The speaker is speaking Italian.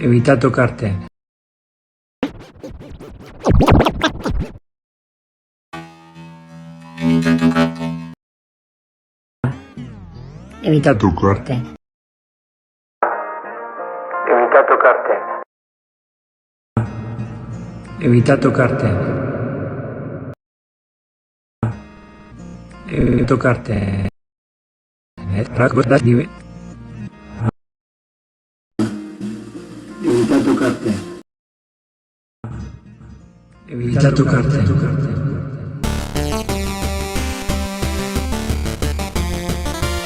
Evita tocarte. Evita tocarte. Evita tocarte. Evita tocarte. Evita tocarte. Evita tocarte. Evita tocarte. Evita tocarte.